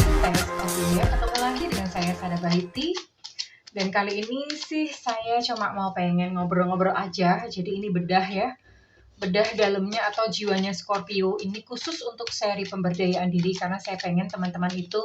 Saya Scorpio ya, ketemu lagi dengan saya Sada Bahiti. Dan kali ini sih saya cuma mau pengen ngobrol-ngobrol aja. Jadi ini bedah ya, bedah dalamnya atau jiwanya Scorpio. Ini khusus untuk seri pemberdayaan diri karena saya pengen teman-teman itu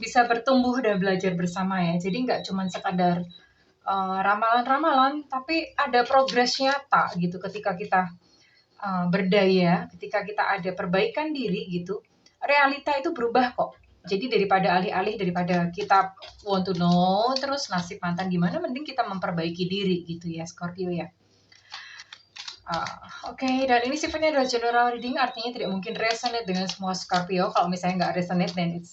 bisa bertumbuh dan belajar bersama ya. Jadi nggak cuma sekadar ramalan-ramalan, tapi ada progres nyata gitu ketika kita berdaya, ketika kita ada perbaikan diri gitu, realita itu berubah kok. Jadi daripada alih-alih daripada kita want to know terus nasib mantan gimana, mending kita memperbaiki diri gitu ya Scorpio ya. Oke, dan ini sifatnya adalah general reading, artinya tidak mungkin resonate dengan semua Scorpio. Kalau misalnya nggak resonate, then it's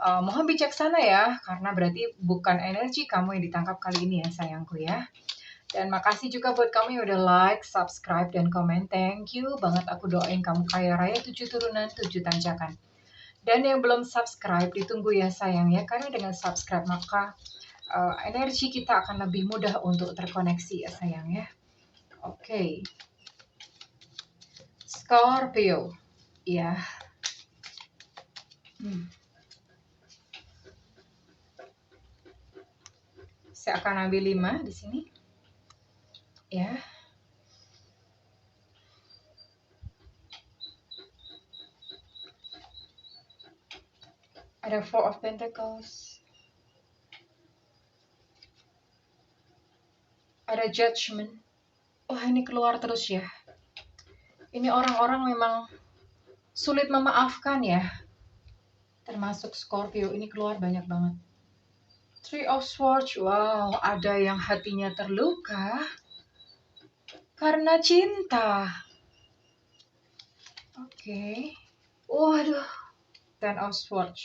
mohon bijaksana ya, karena berarti bukan energi kamu yang ditangkap kali ini ya sayangku ya. Dan makasih juga buat kamu yang udah like, subscribe, dan komen. Thank you banget, aku doain kamu kaya raya 7 turunan, 7 tanjakan. Dan yang belum subscribe, ditunggu ya sayang ya, karena dengan subscribe maka energi kita akan lebih mudah untuk terkoneksi ya sayang ya. Oke. Scorpio. Ya. Saya akan ambil 5 di sini. Ya. Ada Four of Pentacles. Ada Judgment. Wah, ini keluar terus ya. Ini orang-orang memang sulit memaafkan ya. Termasuk Scorpio, ini keluar banyak banget. Three of Swords. Wow, ada yang hatinya terluka karena cinta. Oke. Waduh. Ten of Swords.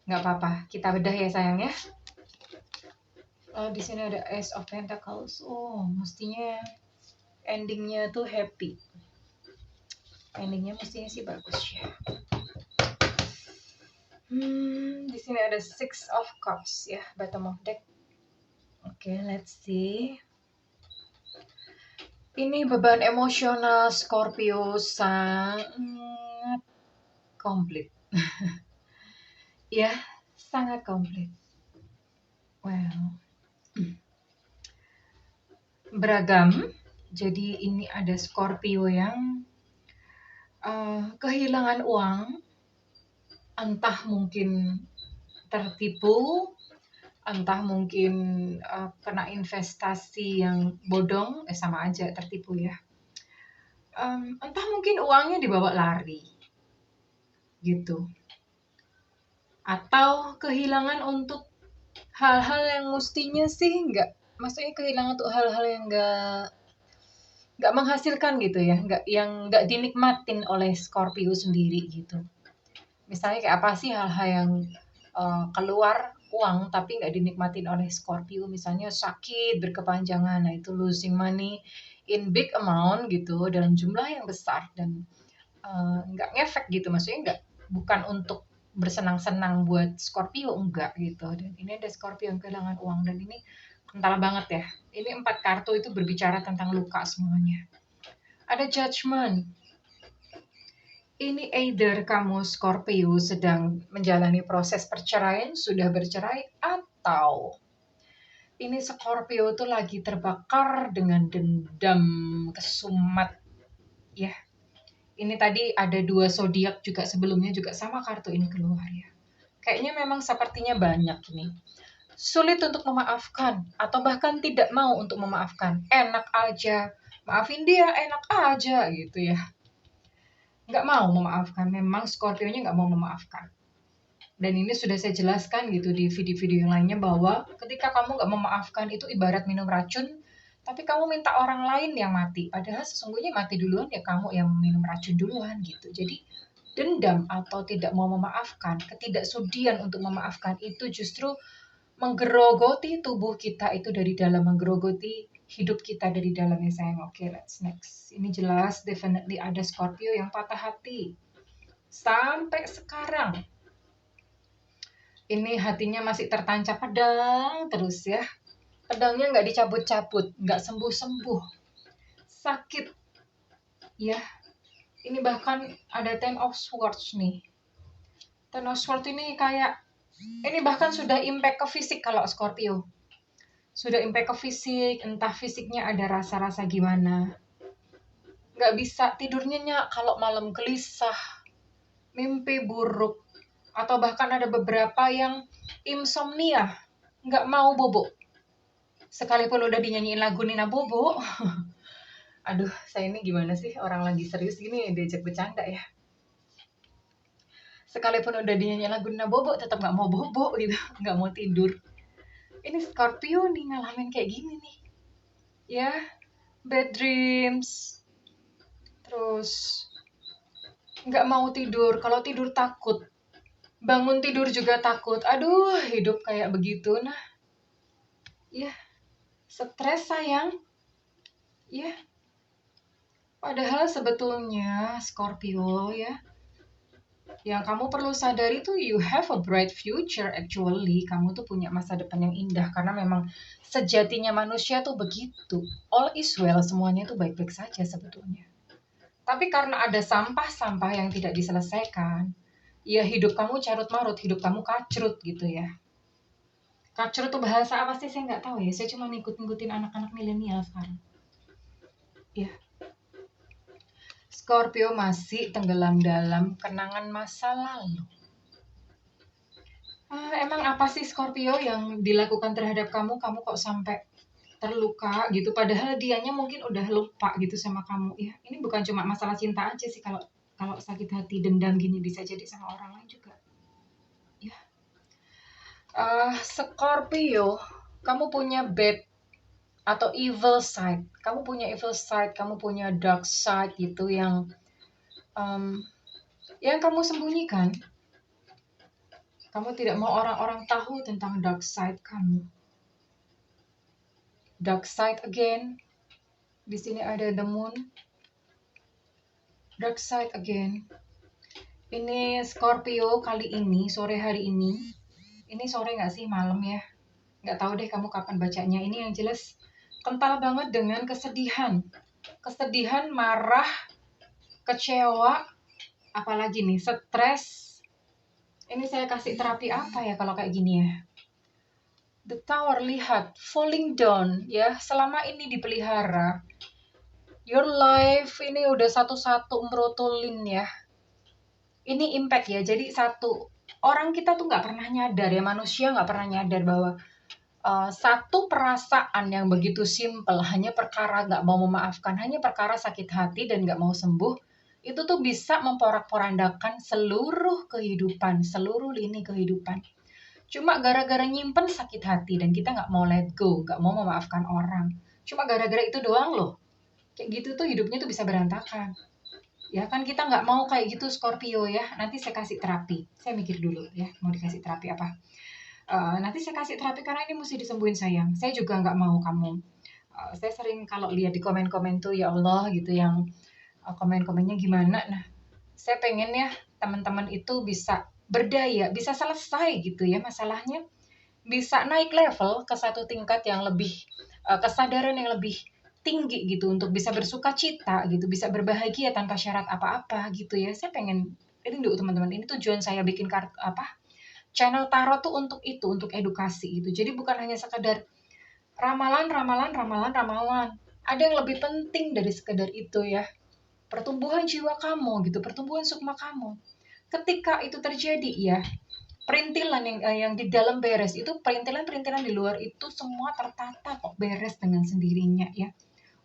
Nggak apa-apa, kita bedah ya sayang ya. Di sini ada Ace of Pentacles. Oh, mestinya endingnya tuh happy. Endingnya mestinya sih bagus ya. Di sini ada Six of Cups ya, bottom of deck. Oke, let's see. Ini beban emosional Scorpio sangat komplit. Ya, sangat komplit. Well, beragam. Jadi ini ada Scorpio yang kehilangan uang, entah mungkin tertipu, entah mungkin kena investasi yang bodong, sama aja tertipu ya. Entah mungkin uangnya dibawa lari, gitu. Atau kehilangan untuk hal-hal yang mestinya sih maksudnya kehilangan untuk hal-hal yang nggak menghasilkan gitu ya, yang nggak dinikmatin oleh Scorpio sendiri gitu. Misalnya kayak apa sih hal-hal yang keluar uang tapi nggak dinikmatin oleh Scorpio, misalnya sakit berkepanjangan, nah itu losing money in big amount gitu, dalam jumlah yang besar dan nggak ngefek gitu, maksudnya bukan untuk bersenang-senang buat Scorpio, enggak gitu. Dan ini ada Scorpio yang kehilangan uang dan ini kental banget ya. Ini 4 kartu itu berbicara tentang luka semuanya. Ada Judgment. Ini either kamu Scorpio sedang menjalani proses perceraian, sudah bercerai, atau ini Scorpio tuh lagi terbakar dengan dendam, kesumat ya. Ini tadi ada 2 zodiak juga sebelumnya juga sama kartu ini keluar ya. Kayaknya memang sepertinya banyak ini. Sulit untuk memaafkan atau bahkan tidak mau untuk memaafkan. Enak aja, maafin dia enak aja gitu ya. Nggak mau memaafkan, memang Scorpio-nya nggak mau memaafkan. Dan ini sudah saya jelaskan gitu di video-video yang lainnya bahwa ketika kamu nggak memaafkan itu ibarat minum racun, tapi kamu minta orang lain yang mati. Padahal sesungguhnya mati duluan ya kamu yang minum racun duluan gitu. Jadi dendam atau tidak mau memaafkan, ketidaksudian untuk memaafkan itu justru menggerogoti tubuh kita itu dari dalam, menggerogoti hidup kita dari dalam ya sayang. Oke, let's next. Ini jelas definitely ada Scorpio yang patah hati. Sampai sekarang. Ini hatinya masih tertancap pedang terus ya. Pedangnya nggak dicabut-cabut, nggak sembuh-sembuh. Sakit. Ya. Ini bahkan ada Ten of Swords nih. Ten of Swords ini kayak, ini bahkan sudah impact ke fisik kalau Scorpio. Sudah impact ke fisik, entah fisiknya ada rasa-rasa gimana. Nggak bisa tidur nyenyak kalau malam, gelisah, mimpi buruk, atau bahkan ada beberapa yang insomnia, nggak mau bobo. Sekalipun udah dinyanyiin lagu Nina Bobo, aduh saya ini gimana sih, orang lagi serius gini diajak bercanda ya. Sekalipun udah dinyanyiin lagu Nina Bobo, tetap nggak mau bobo gitu, nggak mau tidur. Ini Scorpio nih ngalamin kayak gini nih, ya, bad dreams, terus nggak mau tidur, kalau tidur takut, bangun tidur juga takut. Aduh, hidup kayak begitu. Nah, ya, stres sayang. Ya, padahal sebetulnya Scorpio ya, yang kamu perlu sadari tuh you have a bright future actually. Kamu tuh punya masa depan yang indah karena memang sejatinya manusia tuh begitu. All is well, semuanya tuh baik-baik saja sebetulnya. Tapi karena ada sampah-sampah yang tidak diselesaikan, ya hidup kamu carut-marut, hidup kamu kacrut gitu ya. Kacrut tuh bahasa apa sih? Saya nggak tahu ya. Saya cuma ngikut-ngikutin anak-anak milenial sekarang. Ya, Scorpio masih tenggelam dalam kenangan masa lalu. Emang apa sih Scorpio yang dilakukan terhadap kamu? Kamu kok sampai terluka gitu? Padahal dianya mungkin udah lupa gitu sama kamu. Ya, ini bukan cuma masalah cinta aja sih. Kalau sakit hati, dendam gini bisa jadi sama orang lain juga. Ya, Scorpio, kamu punya bad atau evil side. Kamu punya evil side, kamu punya dark side gitu yang kamu sembunyikan. Kamu tidak mau orang-orang tahu tentang dark side kamu. Dark side again. Di sini ada the moon. Dark side again. Ini Scorpio kali ini, sore hari ini. Ini sore nggak sih, malam ya? Nggak tahu deh kamu kapan bacanya. Ini yang jelas kental banget dengan kesedihan. Kesedihan, marah, kecewa, apalagi nih, stres. Ini saya kasih terapi apa ya kalau kayak gini ya? The Tower, lihat, falling down ya, selama ini dipelihara. Your life ini udah satu-satu merotulin ya. Ini impact ya, jadi satu, orang kita tuh nggak pernah nyadar ya, manusia nggak pernah nyadar bahwa satu perasaan yang begitu simple, hanya perkara nggak mau memaafkan, hanya perkara sakit hati dan nggak mau sembuh, itu tuh bisa memporak-porandakan seluruh kehidupan, seluruh lini kehidupan. Cuma gara-gara nyimpen sakit hati dan kita nggak mau let go, nggak mau memaafkan orang. Cuma gara-gara itu doang loh. Kayak gitu tuh hidupnya tuh bisa berantakan. Ya kan kita nggak mau kayak gitu Scorpio ya. Nanti saya kasih terapi. Saya mikir dulu ya mau dikasih terapi apa. Nanti saya kasih terapi karena ini mesti disembuhin sayang. Saya juga nggak mau kamu. Saya sering kalau lihat di komen-komen tuh ya Allah gitu yang komen-komennya gimana. Nah, saya pengen ya teman-teman itu bisa berdaya, bisa selesai gitu ya masalahnya, bisa naik level ke satu tingkat yang lebih kesadaran yang lebih tinggi gitu untuk bisa bersuka cita gitu, bisa berbahagia tanpa syarat apa-apa gitu ya. Saya pengen ini dulu teman-teman, ini tujuan saya bikin channel tarot tuh untuk itu, untuk edukasi gitu. Jadi bukan hanya sekedar ramalan, ramalan, ramalan, ramalan. Ada yang lebih penting dari sekedar itu ya. Pertumbuhan jiwa kamu gitu, pertumbuhan sukma kamu. Ketika itu terjadi ya, perintilan yang di dalam beres itu, perintilan-perintilan di luar itu semua tertata kok, beres dengan sendirinya ya.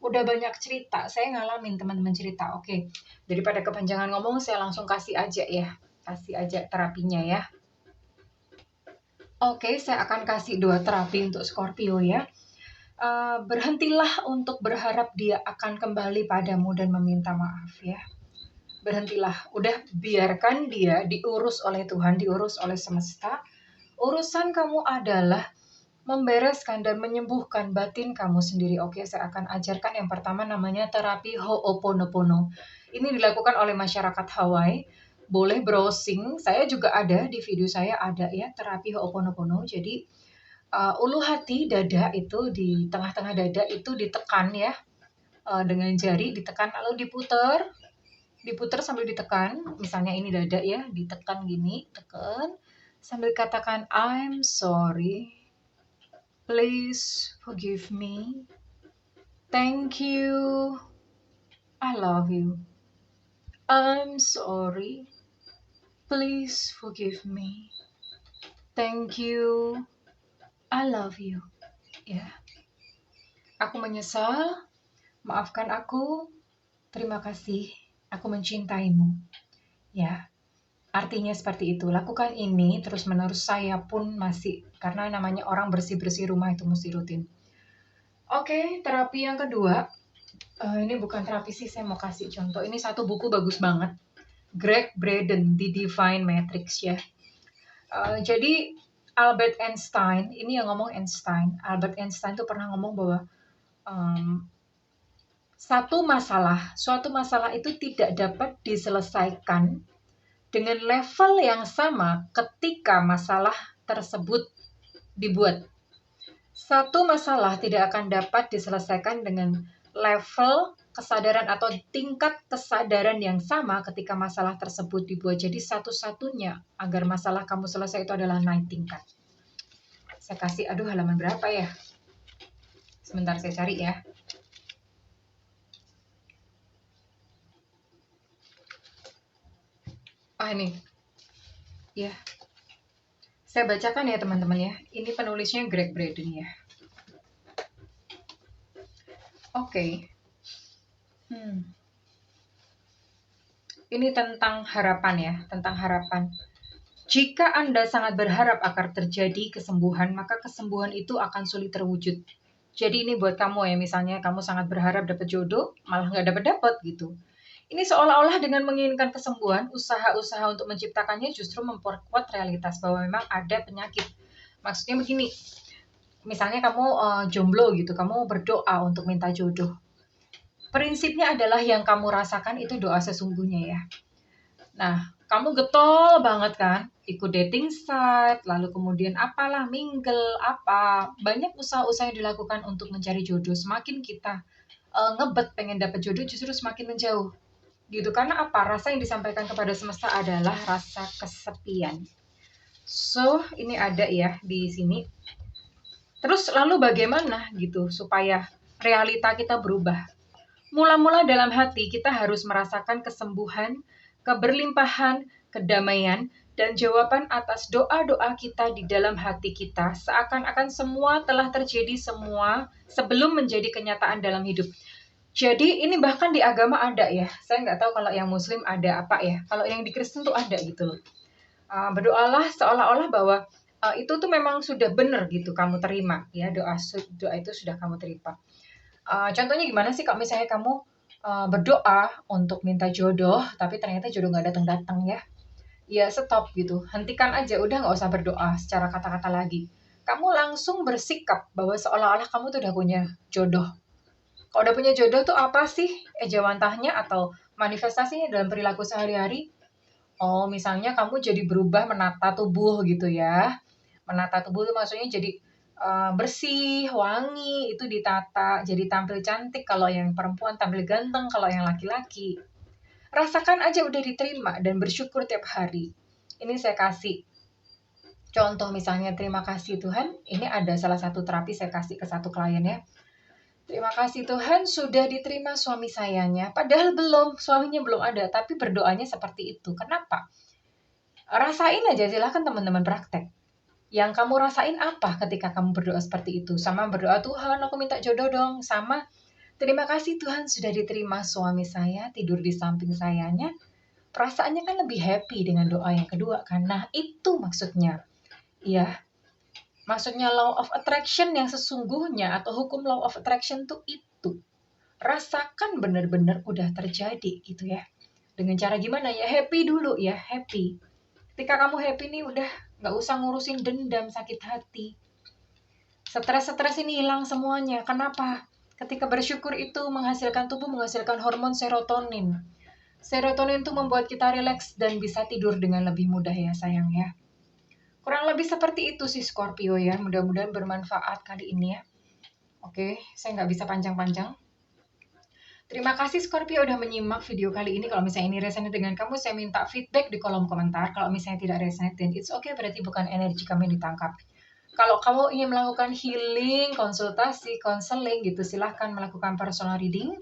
Udah banyak cerita, saya ngalamin teman-teman cerita. Oke, daripada kepanjangan ngomong, saya langsung kasih aja ya, kasih aja terapinya ya. Oke, saya akan kasih 2 terapi untuk Scorpio ya. Berhentilah untuk berharap dia akan kembali padamu dan meminta maaf ya. Berhentilah, udah biarkan dia diurus oleh Tuhan, diurus oleh semesta. Urusan kamu adalah membereskan dan menyembuhkan batin kamu sendiri. Oke, saya akan ajarkan yang pertama namanya terapi Ho'oponopono. Ini dilakukan oleh masyarakat Hawaii. Boleh browsing, saya juga ada, di video saya ada ya, terapi Ho'oponopono. Jadi ulu hati dada itu, di tengah-tengah dada itu ditekan ya, dengan jari ditekan lalu diputer. Diputar sambil ditekan, misalnya ini dada ya, ditekan gini, tekan, sambil katakan I'm sorry, please forgive me, thank you, I love you, I'm sorry, please forgive me, thank you, I love you. Ya, aku menyesal, maafkan aku, terima kasih, aku mencintaimu. Ya, artinya seperti itu. Lakukan ini terus-menerus, saya pun masih, karena namanya orang bersih-bersih rumah itu mesti rutin. Oke, terapi yang kedua. Ini bukan terapi sih, saya mau kasih contoh. Ini satu buku bagus banget. Greg Braden, The Divine Matrix ya. Jadi Albert Einstein, ini yang ngomong Einstein. Albert Einstein tuh pernah ngomong bahwa suatu masalah itu tidak dapat diselesaikan dengan level yang sama ketika masalah tersebut dibuat. Satu masalah tidak akan dapat diselesaikan dengan level kesadaran atau tingkat kesadaran yang sama ketika masalah tersebut dibuat. Jadi satu-satunya agar masalah kamu selesai itu adalah naik tingkat. Saya kasih, halaman berapa ya? Sebentar saya cari ya. Ini. Ya. Saya bacakan ya teman-teman ya. Ini penulisnya Greg Braden ya. Oke. Ini tentang harapan ya, tentang harapan. Jika Anda sangat berharap akan terjadi kesembuhan, maka kesembuhan itu akan sulit terwujud. Jadi ini buat kamu ya, misalnya kamu sangat berharap dapat jodoh, malah nggak dapat gitu. Ini seolah-olah dengan menginginkan kesembuhan, usaha-usaha untuk menciptakannya justru memperkuat realitas bahwa memang ada penyakit. Maksudnya begini, misalnya kamu jomblo gitu, kamu berdoa untuk minta jodoh. Prinsipnya adalah yang kamu rasakan itu doa sesungguhnya ya. Nah, kamu getol banget kan, ikut dating site, lalu kemudian apalah, mingle, banyak usaha-usaha yang dilakukan untuk mencari jodoh. Semakin kita ngebet pengen dapet jodoh, justru semakin menjauh. Gitu, karena apa? Rasa yang disampaikan kepada semesta adalah rasa kesepian. So, ini ada ya di sini. Terus lalu bagaimana gitu supaya realita kita berubah? Mula-mula dalam hati kita harus merasakan kesembuhan, keberlimpahan, kedamaian, dan jawaban atas doa-doa kita di dalam hati kita, seakan-akan semua telah terjadi semua sebelum menjadi kenyataan dalam hidup. Jadi ini bahkan di agama ada ya. Saya nggak tahu kalau yang Muslim ada apa ya. Kalau yang di Kristen tuh ada gitu loh. Berdoalah seolah-olah bahwa itu tuh memang sudah benar gitu kamu terima ya, doa itu sudah kamu terima. Contohnya gimana sih kalau misalnya kamu berdoa untuk minta jodoh, tapi ternyata jodoh nggak datang-datang ya? Ya stop gitu, hentikan aja, udah nggak usah berdoa secara kata-kata lagi. Kamu langsung bersikap bahwa seolah-olah kamu tuh udah punya jodoh. Kalau udah punya jodoh tuh apa sih ejawantahnya atau manifestasinya dalam perilaku sehari-hari? Oh, misalnya kamu jadi berubah menata tubuh gitu ya. Menata tubuh itu maksudnya jadi bersih, wangi, itu ditata, jadi tampil cantik kalau yang perempuan, tampil ganteng kalau yang laki-laki. Rasakan aja udah diterima dan bersyukur tiap hari. Ini saya kasih contoh misalnya, terima kasih Tuhan, ini ada salah satu terapi saya kasih ke satu klien ya. Terima kasih Tuhan sudah diterima suami sayanya, padahal suaminya belum ada, tapi berdoanya seperti itu. Kenapa? Rasain aja, silahkan teman-teman praktek. Yang kamu rasain apa ketika kamu berdoa seperti itu? Sama berdoa, Tuhan aku minta jodoh dong. Sama, terima kasih Tuhan sudah diterima suami saya, tidur di samping sayanya. Perasaannya kan lebih happy dengan doa yang kedua kan. Nah itu maksudnya. Ya, maksudnya law of attraction yang sesungguhnya atau hukum law of attraction tuh itu. Rasakan benar-benar udah terjadi gitu ya. Dengan cara gimana ya? Happy dulu ya, happy. Ketika kamu happy nih udah nggak usah ngurusin dendam, sakit hati. Stres-stres ini hilang semuanya. Kenapa? Ketika bersyukur itu tubuh menghasilkan hormon serotonin. Serotonin itu membuat kita rileks dan bisa tidur dengan lebih mudah ya sayang ya. Kurang lebih seperti itu sih Scorpio ya. Mudah-mudahan bermanfaat kali ini ya. Oke, saya nggak bisa panjang-panjang. Terima kasih Scorpio udah menyimak video kali ini. Kalau misalnya ini resonate dengan kamu, saya minta feedback di kolom komentar. Kalau misalnya tidak resonate, then it's okay, berarti bukan energi kami yang ditangkap. Kalau kamu ingin melakukan healing, konsultasi, konseling gitu, silahkan melakukan personal reading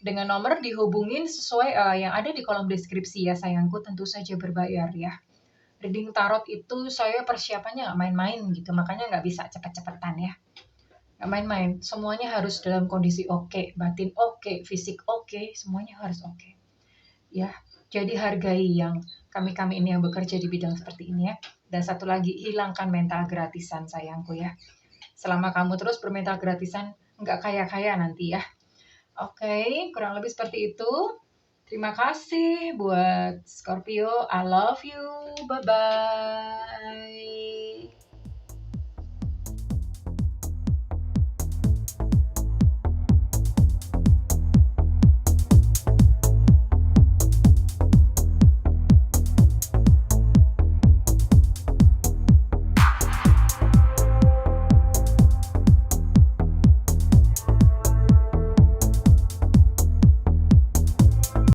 dengan nomor dihubungin sesuai yang ada di kolom deskripsi ya sayangku, tentu saja berbayar ya. Reading tarot itu saya persiapannya nggak main-main gitu, makanya nggak bisa cepet-cepetan ya. Nggak main-main, semuanya harus dalam kondisi oke, batin oke, fisik oke, semuanya harus oke. Ya, jadi hargai yang kami-kami ini yang bekerja di bidang seperti ini ya. Dan satu lagi, hilangkan mental gratisan sayangku ya. Selama kamu terus bermental gratisan, nggak kaya-kaya nanti ya. Oke, kurang lebih seperti itu. Terima kasih buat Scorpio. I love you. Bye-bye.